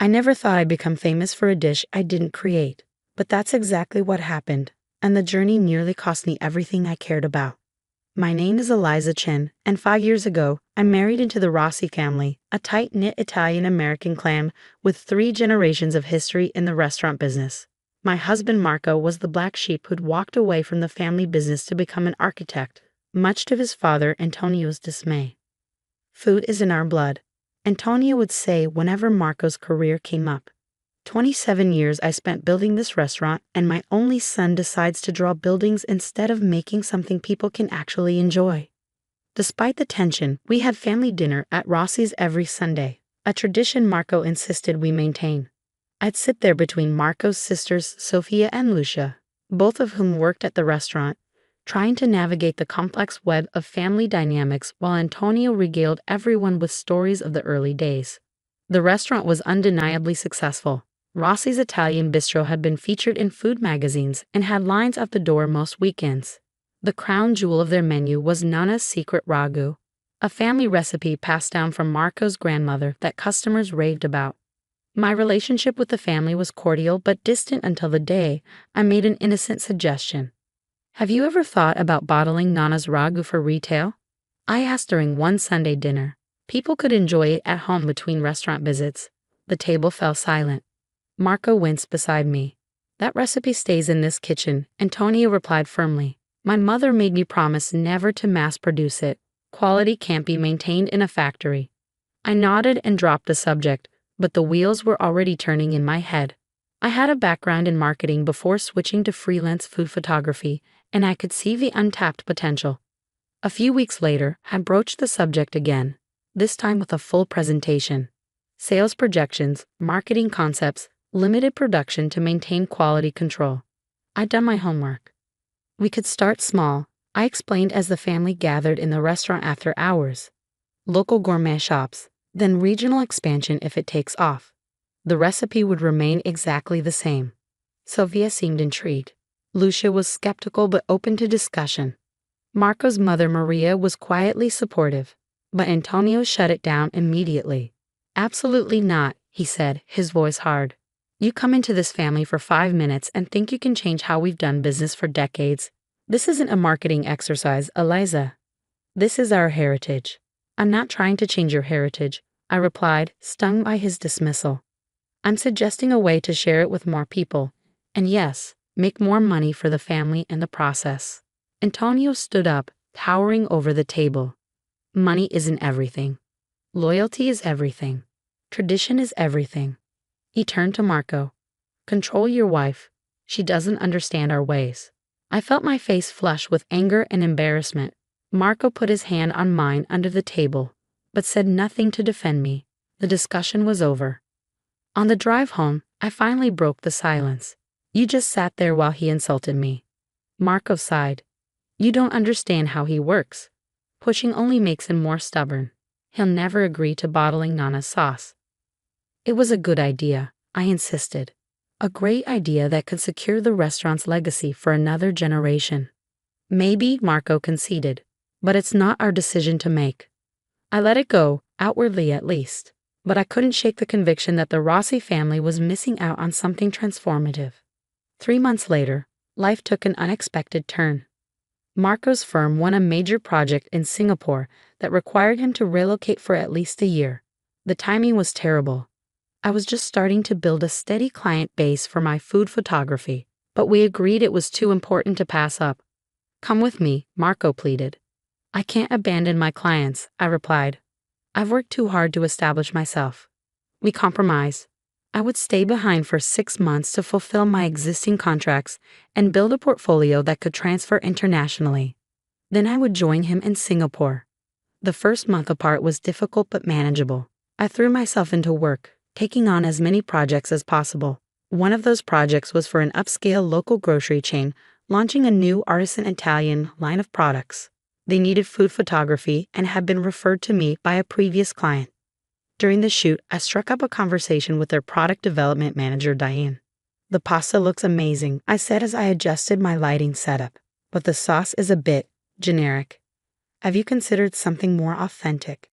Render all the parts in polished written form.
I never thought I'd become famous for a dish I didn't create, but that's exactly what happened, and the journey nearly cost me everything I cared about. My name is Eliza Chen, and 5 years ago, I married into the Rossi family, a tight-knit Italian-American clan with 3 generations of history in the restaurant business. My husband Marco was the black sheep who'd walked away from the family business to become an architect, much to his father Antonio's dismay. Food is in our blood, Antonio would say whenever Marco's career came up. 27 years I spent building this restaurant, and my only son decides to draw buildings instead of making something people can actually enjoy. Despite the tension, we had family dinner at Rossi's every Sunday, a tradition Marco insisted we maintain. I'd sit there between Marco's sisters Sophia and Lucia, both of whom worked at the restaurant, trying to navigate the complex web of family dynamics while Antonio regaled everyone with stories of the early days. The restaurant was undeniably successful. Rossi's Italian bistro had been featured in food magazines and had lines out the door most weekends. The crown jewel of their menu was Nonna's secret ragu, a family recipe passed down from Marco's grandmother that customers raved about. My relationship with the family was cordial but distant until the day I made an innocent suggestion. "Have you ever thought about bottling Nonna's ragu for retail?" I asked during one Sunday dinner. People could enjoy it at home between restaurant visits. The table fell silent. Marco winced beside me. "That recipe stays in this kitchen," Antonio replied firmly. "My mother made me promise never to mass produce it. Quality can't be maintained in a factory." I nodded and dropped the subject, but the wheels were already turning in my head. I had a background in marketing before switching to freelance food photography, and I could see the untapped potential. A few weeks later, I broached the subject again, this time with a full presentation. Sales projections, marketing concepts, limited production to maintain quality control. I'd done my homework. We could start small, I explained as the family gathered in the restaurant after hours. Local gourmet shops, then regional expansion if it takes off. The recipe would remain exactly the same. Sylvia seemed intrigued. Lucia was skeptical but open to discussion. Marco's mother Maria was quietly supportive, but Antonio shut it down immediately. "Absolutely not," he said, his voice hard. "You come into this family for 5 minutes and think you can change how we've done business for decades. This isn't a marketing exercise, Eliza. This is our heritage." "I'm not trying to change your heritage," I replied, stung by his dismissal. "I'm suggesting a way to share it with more people, and yes, make more money for the family in the process." Antonio stood up, towering over the table. "Money isn't everything. Loyalty is everything. Tradition is everything." He turned to Marco. "Control your wife. She doesn't understand our ways." I felt my face flush with anger and embarrassment. Marco put his hand on mine under the table, but said nothing to defend me. The discussion was over. On the drive home, I finally broke the silence. "You just sat there while he insulted me." Marco sighed. "You don't understand how he works. Pushing only makes him more stubborn. He'll never agree to bottling Nonna's sauce." "It was a good idea," I insisted. "A great idea that could secure the restaurant's legacy for another generation." "Maybe," Marco conceded, "but it's not our decision to make." I let it go, outwardly at least, but I couldn't shake the conviction that the Rossi family was missing out on something transformative. 3 months later, life took an unexpected turn. Marco's firm won a major project in Singapore that required him to relocate for at least a year. The timing was terrible. I was just starting to build a steady client base for my food photography, but we agreed it was too important to pass up. "Come with me," Marco pleaded. "I can't abandon my clients," I replied. "I've worked too hard to establish myself." We compromised. I would stay behind for 6 months to fulfill my existing contracts and build a portfolio that could transfer internationally. Then I would join him in Singapore. The first month apart was difficult but manageable. I threw myself into work, taking on as many projects as possible. One of those projects was for an upscale local grocery chain launching a new artisan Italian line of products. They needed food photography and had been referred to me by a previous client. During the shoot, I struck up a conversation with their product development manager, Diane. "The pasta looks amazing," I said as I adjusted my lighting setup, "but the sauce is a bit generic. Have you considered something more authentic?"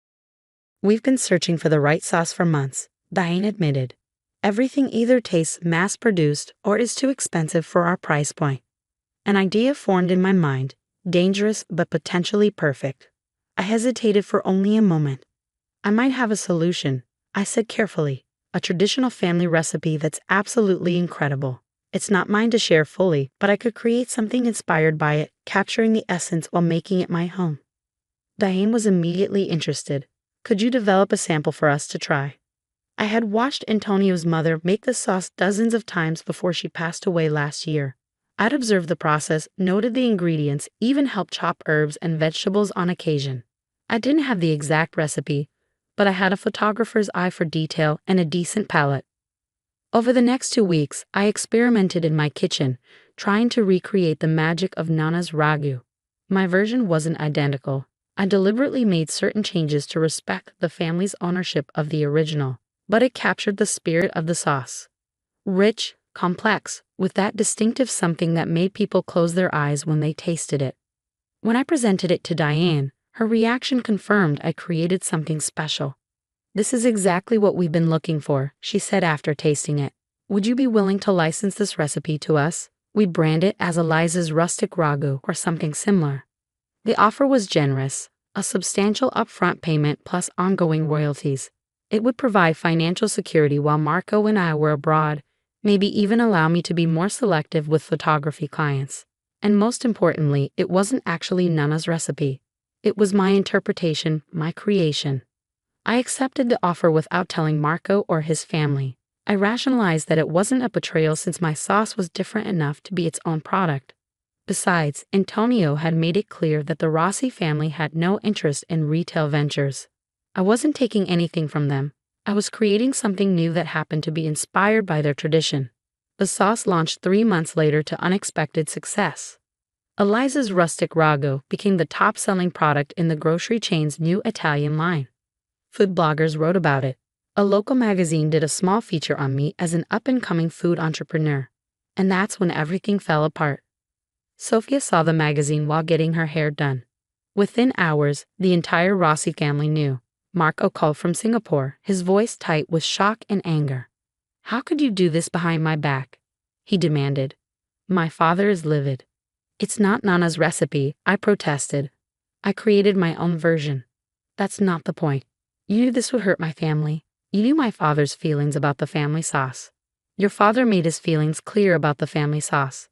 "We've been searching for the right sauce for months," Diane admitted. Everything either tastes mass-produced or is too expensive for our price point. An idea formed in my mind, dangerous but potentially perfect. I hesitated for only a moment. I might have a solution, I said carefully. A traditional family recipe that's absolutely incredible. It's not mine to share fully, but I could create something inspired by it, capturing the essence while making it my home. Diane was immediately interested. Could you develop a sample for us to try? I had watched Antonio's mother make the sauce dozens of times before she passed away last year. I'd observed the process, noted the ingredients, even helped chop herbs and vegetables on occasion. I didn't have the exact recipe, but I had a photographer's eye for detail and a decent palate. Over the next 2 weeks, I experimented in my kitchen, trying to recreate the magic of Nonna's ragu. My version wasn't identical. I deliberately made certain changes to respect the family's ownership of the original, but it captured the spirit of the sauce. Rich, complex, with that distinctive something that made people close their eyes when they tasted it. When I presented it to Diane, her reaction confirmed I created something special. This is exactly what we've been looking for, she said after tasting it. Would you be willing to license this recipe to us? We'd brand it as Eliza's rustic ragu or something similar. The offer was generous, a substantial upfront payment plus ongoing royalties. It would provide financial security while Marco and I were abroad, maybe even allow me to be more selective with photography clients. And most importantly, it wasn't actually Nonna's recipe. It was my interpretation, my creation. I accepted the offer without telling Marco or his family. I rationalized that it wasn't a betrayal since my sauce was different enough to be its own product. Besides, Antonio had made it clear that the Rossi family had no interest in retail ventures. I wasn't taking anything from them. I was creating something new that happened to be inspired by their tradition. The sauce launched 3 months later to unexpected success. Eliza's rustic ragu became the top-selling product in the grocery chain's new Italian line. Food bloggers wrote about it. A local magazine did a small feature on me as an up-and-coming food entrepreneur. And that's when everything fell apart. Sophia saw the magazine while getting her hair done. Within hours, the entire Rossi family knew. Marco called from Singapore, his voice tight with shock and anger. "How could you do this behind my back?" he demanded. My father is livid. "It's not Nonna's recipe," I protested. "I created my own version." "That's not the point. You knew this would hurt my family. You knew my father's feelings about the family sauce. Your father made his feelings clear about the family sauce.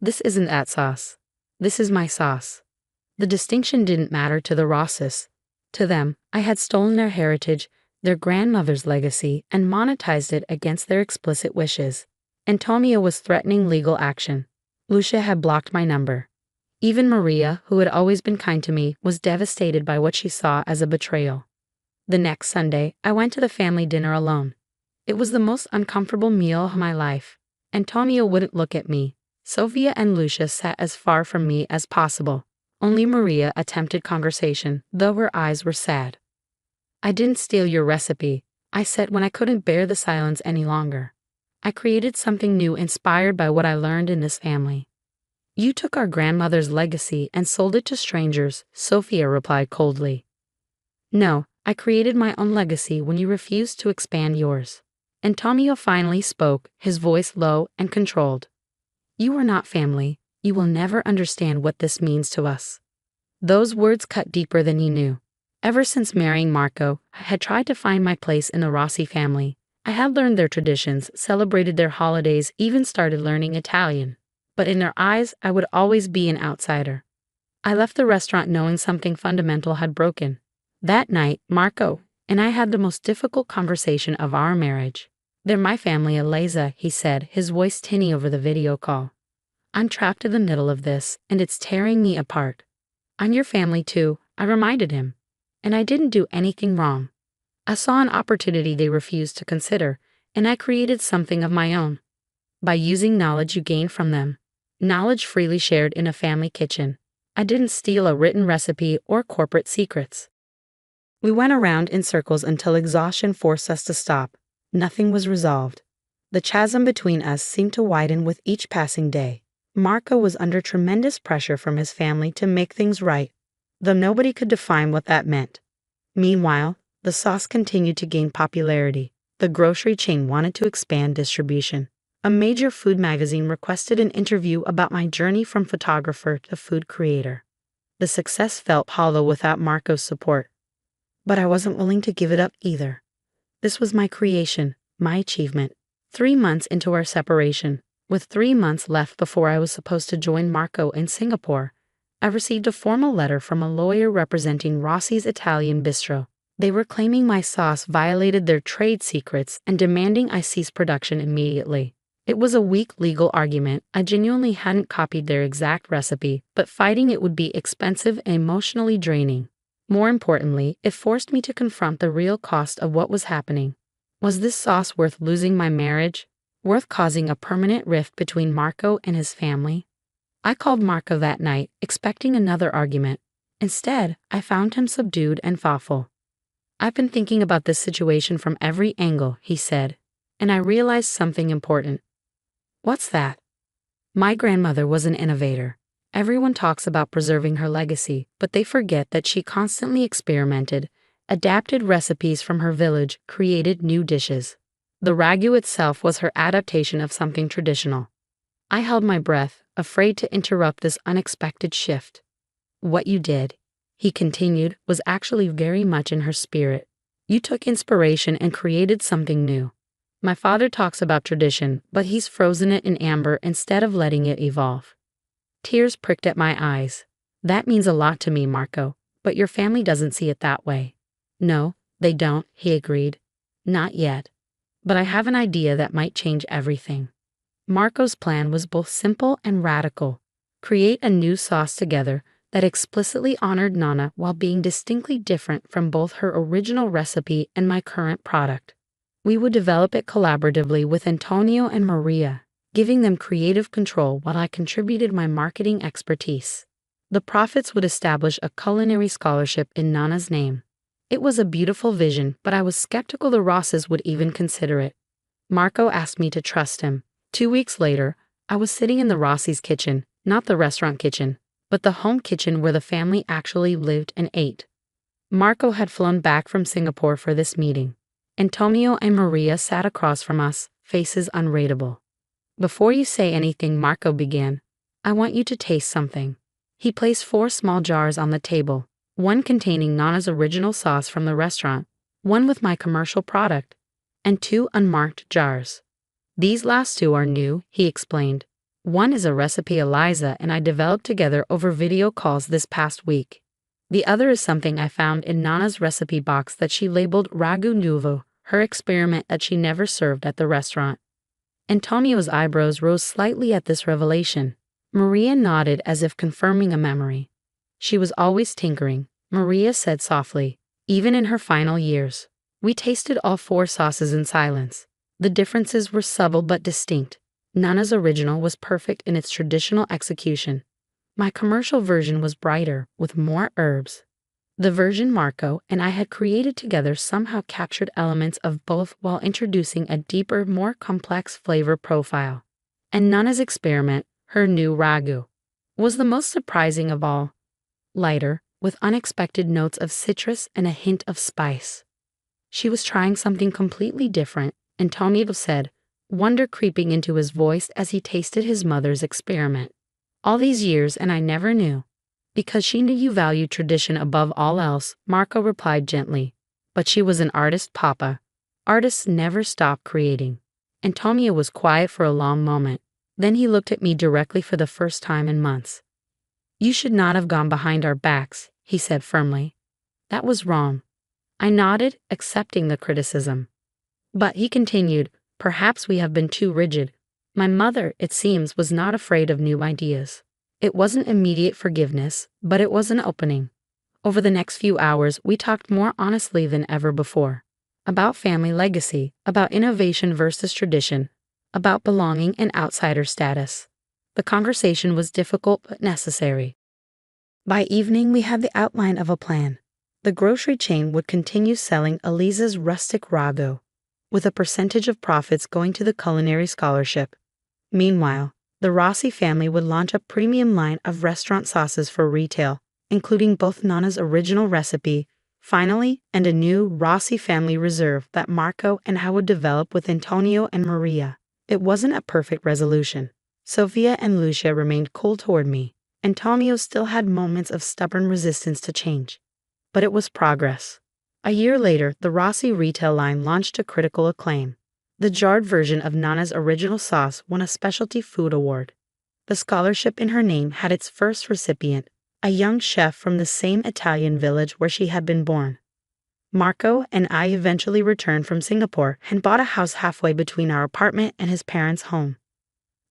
This isn't that sauce. This is my sauce." The distinction didn't matter to the Rosses. To them, I had stolen their heritage, their grandmother's legacy, and monetized it against their explicit wishes. Antonio was threatening legal action. Lucia had blocked my number. Even Maria, who had always been kind to me, was devastated by what she saw as a betrayal. The next Sunday, I went to the family dinner alone. It was the most uncomfortable meal of my life. Antonio wouldn't look at me. Sophia and Lucia sat as far from me as possible. Only Maria attempted conversation, though her eyes were sad. "I didn't steal your recipe," I said when I couldn't bear the silence any longer. "I created something new inspired by what I learned in this family." "You took our grandmother's legacy and sold it to strangers," Sophia replied coldly. "No, I created my own legacy when you refused to expand yours." Antonio finally spoke, his voice low and controlled. "You are not family. You will never understand what this means to us." Those words cut deeper than he knew. Ever since marrying Marco, I had tried to find my place in the Rossi family. I had learned their traditions, celebrated their holidays, even started learning Italian. But in their eyes, I would always be an outsider. I left the restaurant knowing something fundamental had broken. That night, Marco and I had the most difficult conversation of our marriage. "They're my family, Eliza," he said, his voice tinny over the video call. "I'm trapped in the middle of this, and it's tearing me apart." "I'm your family too," I reminded him. "And I didn't do anything wrong. I saw an opportunity they refused to consider, and I created something of my own. By using knowledge you gain from them. Knowledge freely shared in a family kitchen. I didn't steal a written recipe or corporate secrets." We went around in circles until exhaustion forced us to stop. Nothing was resolved. The chasm between us seemed to widen with each passing day. Marco was under tremendous pressure from his family to make things right, though nobody could define what that meant. Meanwhile, the sauce continued to gain popularity. The grocery chain wanted to expand distribution. A major food magazine requested an interview about my journey from photographer to food creator. The success felt hollow without Marco's support. But I wasn't willing to give it up either. This was my creation, my achievement. 3 months into our separation, with 3 months left before I was supposed to join Marco in Singapore, I received a formal letter from a lawyer representing Rossi's Italian Bistro. They were claiming my sauce violated their trade secrets and demanding I cease production immediately. It was a weak legal argument. I genuinely hadn't copied their exact recipe, but fighting it would be expensive and emotionally draining. More importantly, it forced me to confront the real cost of what was happening. Was this sauce worth losing my marriage? Worth causing a permanent rift between Marco and his family? I called Marco that night, expecting another argument. Instead, I found him subdued and thoughtful. "I've been thinking about this situation from every angle," he said, "and I realized something important." "What's that?" "My grandmother was an innovator. Everyone talks about preserving her legacy, but they forget that she constantly experimented, adapted recipes from her village, created new dishes. The ragu itself was her adaptation of something traditional." I held my breath, afraid to interrupt this unexpected shift. "What you did," he continued, "was actually very much in her spirit. You took inspiration and created something new. My father talks about tradition, but he's frozen it in amber instead of letting it evolve." Tears pricked at my eyes. "That means a lot to me, Marco, but your family doesn't see it that way." "No, they don't," he agreed. "Not yet. But I have an idea that might change everything." Marco's plan was both simple and radical. Create a new sauce together that explicitly honored Nonna while being distinctly different from both her original recipe and my current product. We would develop it collaboratively with Antonio and Maria, giving them creative control while I contributed my marketing expertise. The profits would establish a culinary scholarship in Nonna's name. It was a beautiful vision, but I was skeptical the Rosses would even consider it. Marco asked me to trust him. 2 weeks later, I was sitting in the Rossi's kitchen, not the restaurant kitchen, but the home kitchen where the family actually lived and ate. Marco had flown back from Singapore for this meeting. Antonio and Maria sat across from us, faces unreadable. "Before you say anything," Marco began, "I want you to taste something." He placed 4 small jars on the table, one containing Nonna's original sauce from the restaurant, one with my commercial product, and 2 unmarked jars. "These last 2 are new," he explained. "One is a recipe Eliza and I developed together over video calls this past week. The other is something I found in Nonna's recipe box that she labeled Ragu Nuovo, her experiment that she never served at the restaurant." Antonio's eyebrows rose slightly at this revelation. Maria nodded as if confirming a memory. "She was always tinkering," Maria said softly, "even in her final years." We tasted all 4 sauces in silence. The differences were subtle but distinct. Nonna's original was perfect in its traditional execution. My commercial version was brighter, with more herbs. The version Marco and I had created together somehow captured elements of both while introducing a deeper, more complex flavor profile. And Nonna's experiment, her new ragu, was the most surprising of all. Lighter, with unexpected notes of citrus and a hint of spice. She was trying something completely different, Antonio said, wonder creeping into his voice as he tasted his mother's experiment. "All these years and I never knew." "Because she knew you valued tradition above all else," Marco replied gently. "But she was an artist, Papa. Artists never stop creating." Antonio was quiet for a long moment. Then he looked at me directly for the first time in months. "You should not have gone behind our backs," he said firmly. "That was wrong." I nodded, accepting the criticism. "But," he continued, "perhaps we have been too rigid. My mother, it seems, was not afraid of new ideas. It wasn't immediate forgiveness, but it was an opening." Over the next few hours, we talked more honestly than ever before. About family legacy, about innovation versus tradition, about belonging and outsider status. The conversation was difficult but necessary. By evening, we had the outline of a plan. The grocery chain would continue selling Eliza's rustic ragu, with a percentage of profits going to the culinary scholarship. Meanwhile, the Rossi family would launch a premium line of restaurant sauces for retail, including both Nonna's original recipe, Finally, and a new Rossi family reserve that Marco and I would develop with Antonio and Maria. It wasn't a perfect resolution. Sofia and Lucia remained cold toward me. Antonio still had moments of stubborn resistance to change. But it was progress. A year later, the Rossi retail line launched to critical acclaim. The jarred version of Nonna's original sauce won a specialty food award. The scholarship in her name had its first recipient, a young chef from the same Italian village where she had been born. Marco and I eventually returned from Singapore and bought a house halfway between our apartment and his parents' home.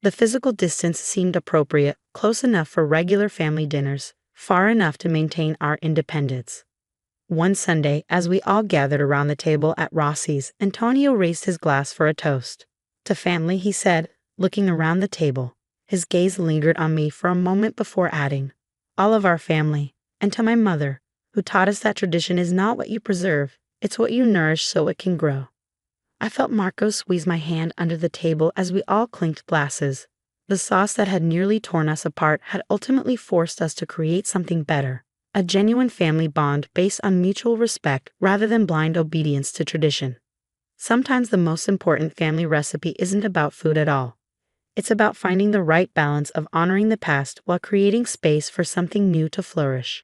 The physical distance seemed appropriate, close enough for regular family dinners, far enough to maintain our independence. One Sunday, as we all gathered around the table at Rossi's, Antonio raised his glass for a toast. To family, he said, looking around the table. His gaze lingered on me for a moment before adding, all of our family, and to my mother, who taught us that tradition is not what you preserve, it's what you nourish so it can grow. I felt Marco squeeze my hand under the table as we all clinked glasses. The sauce that had nearly torn us apart had ultimately forced us to create something better, a genuine family bond based on mutual respect rather than blind obedience to tradition. Sometimes the most important family recipe isn't about food at all. It's about finding the right balance of honoring the past while creating space for something new to flourish.